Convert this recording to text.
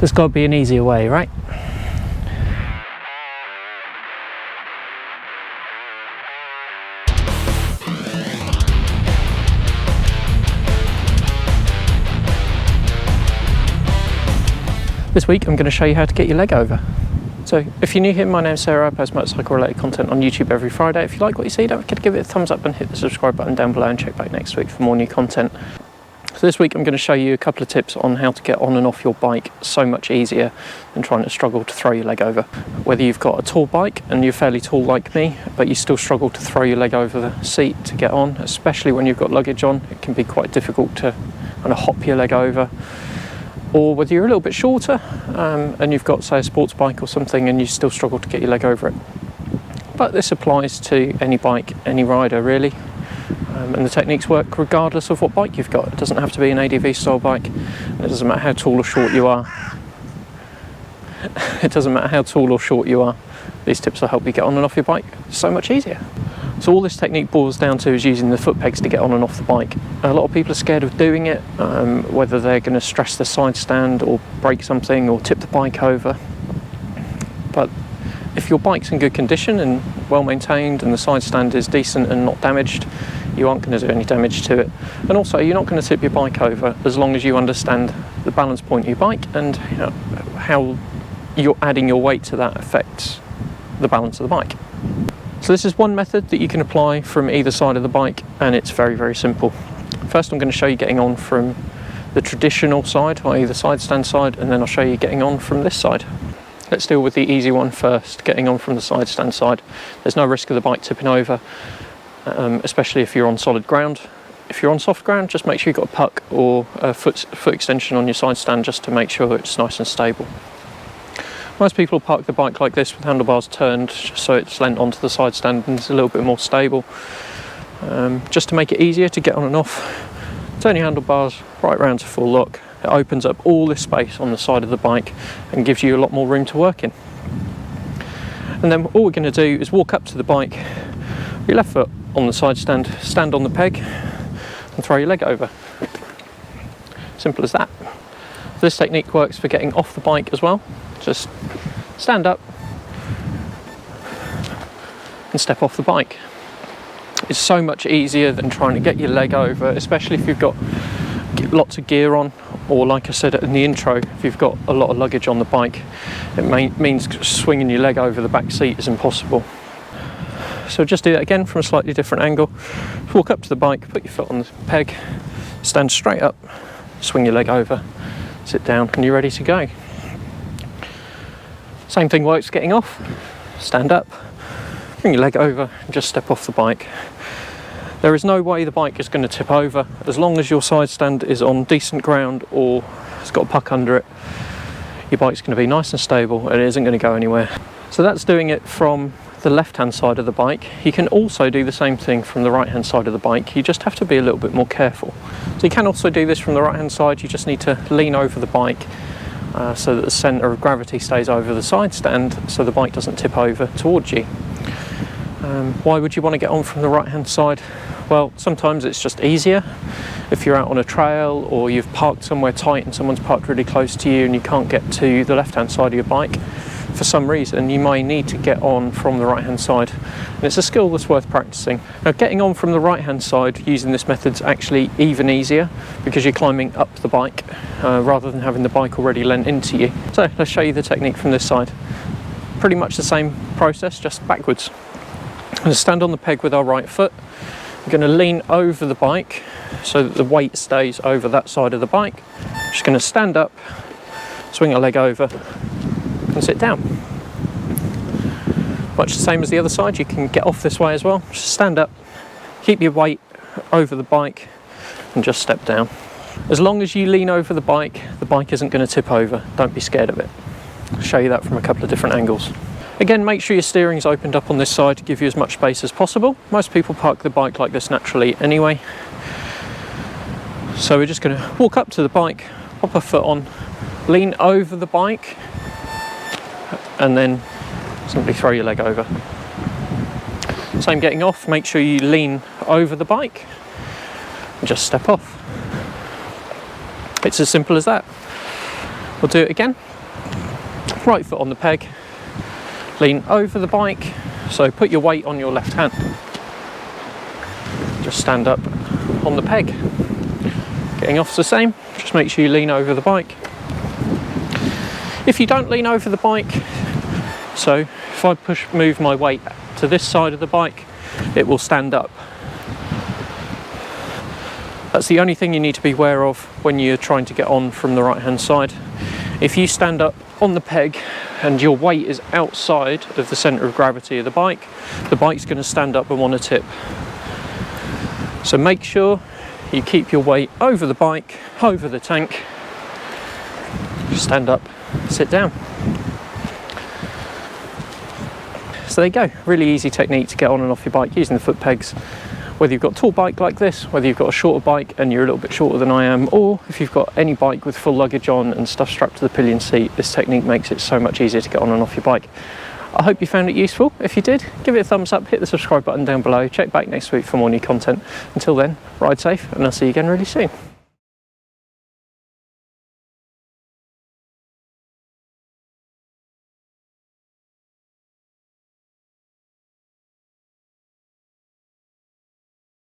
There's got to be an easier way, right? This week I'm going to show you how to get your leg over. So if you're new here, my name's Sarah. I post motorcycle related content on YouTube every Friday. If you like what you see, don't forget to give it a thumbs up and hit the subscribe button down below, and check back next week for more new content. So this week I'm going to show you a couple of tips on how to get on and off your bike so much easier than trying to struggle to throw your leg over. Whether you've got a tall bike and you're fairly tall like me, but you still struggle to throw your leg over the seat to get on, especially when you've got luggage on, it can be quite difficult to kind of hop your leg over. Or whether you're a little bit shorter and you've got, say, a sports bike or something and you still struggle to get your leg over it. But this applies to any bike, any rider really. And the techniques work regardless of what bike you've got. It doesn't have to be an ADV style bike. It doesn't matter how tall or short you are. It doesn't matter how tall or short you are. These tips will help you get on and off your bike so much easier. So all this technique boils down to is using the foot pegs to get on and off the bike. A lot of people are scared of doing it, whether they're going to stress the side stand or break something or tip the bike over. But if your bike's in good condition and well maintained and the side stand is decent and not damaged, you aren't going to do any damage to it. And also you're not going to tip your bike over as long as you understand the balance point of your bike and how you're adding your weight to that affects the balance of the bike. So this is one method that you can apply from either side of the bike, and it's very, very simple. First I'm going to show you getting on from the traditional side, i.e. the side stand side, and then I'll show you getting on from this side. Let's deal with the easy one first, getting on from the side stand side. There's no risk of the bike tipping over, especially if you're on solid ground. If you're on soft ground, just make sure you've got a puck or a foot extension on your side stand just to make sure it's nice and stable. Most people park the bike like this with handlebars turned just so it's leant onto the side stand and it's a little bit more stable. Just to make it easier to get on and off, turn your handlebars right round to full lock. It opens up all this space on the side of the bike and gives you a lot more room to work in. And then all we're going to do is walk up to the bike, your left foot on the side stand, stand on the peg and throw your leg over. Simple as that. This technique works for getting off the bike as well. Just stand up and step off the bike. It's so much easier than trying to get your leg over, especially if you've got lots of gear on, or like I said in the intro, if you've got a lot of luggage on the bike, it means swinging your leg over the back seat is impossible. So just do that again from a slightly different angle. Walk up to the bike, put your foot on the peg, stand straight up, swing your leg over, sit down, and you're ready to go. Same thing works getting off. Stand up, bring your leg over, and just step off the bike. There is no way the bike is going to tip over as long as your side stand is on decent ground or it's got a puck under it. Your bike's going to be nice and stable and it isn't going to go anywhere. So that's doing it from the left hand side of the bike. You can also do the same thing from the right hand side of the bike. You just have to be a little bit more careful. So you can also do this from the right hand side. You just need to lean over the bike so that the centre of gravity stays over the side stand so the bike doesn't tip over towards you. Why would you want to get on from the right hand side? Well, sometimes it's just easier. If you're out on a trail or you've parked somewhere tight and someone's parked really close to you and you can't get to the left hand side of your bike for some reason, you may need to get on from the right hand side, and it's a skill that's worth practicing. Now, getting on from the right hand side using this method is actually even easier because you're climbing up the bike rather than having the bike already leant into you. So let's show you the technique from this side. Pretty much the same process, just backwards. I'm going to stand on the peg with our right foot. I'm going to lean over the bike so that the weight stays over that side of the bike. Just going to stand up, swing a leg over and sit down. Much the same as the other side, you can get off this way as well. Just stand up, keep your weight over the bike and just step down. As long as you lean over the bike isn't going to tip over. Don't be scared of it. I'll show you that from a couple of different angles. Again, make sure your steering's opened up on this side to give you as much space as possible. Most people park the bike like this naturally anyway. So we're just going to walk up to the bike, pop a foot on, lean over the bike, and then simply throw your leg over. Same getting off, make sure you lean over the bike and just step off. It's as simple as that. We'll do it again. right foot on the peg, lean over the bike, so put your weight on your left hand. Just stand up on the peg. Getting off's the same, just make sure you lean over the bike. If you don't lean over the bike, so if I move my weight to this side of the bike, it will stand up. That's the only thing you need to be aware of when you're trying to get on from the right hand side. If you stand up on the peg and your weight is outside of the centre of gravity of the bike's going to stand up and want to tip. So make sure you keep your weight over the bike, over the tank, stand up, sit down. So there you go, really easy technique to get on and off your bike using the foot pegs. Whether you've got a tall bike like this, whether you've got a shorter bike and you're a little bit shorter than I am, or if you've got any bike with full luggage on and stuff strapped to the pillion seat, this technique makes it so much easier to get on and off your bike. I hope you found it useful. If you did, give it a thumbs up, hit the subscribe button down below, check back next week for more new content. Until then, ride safe and I'll see you again really soon.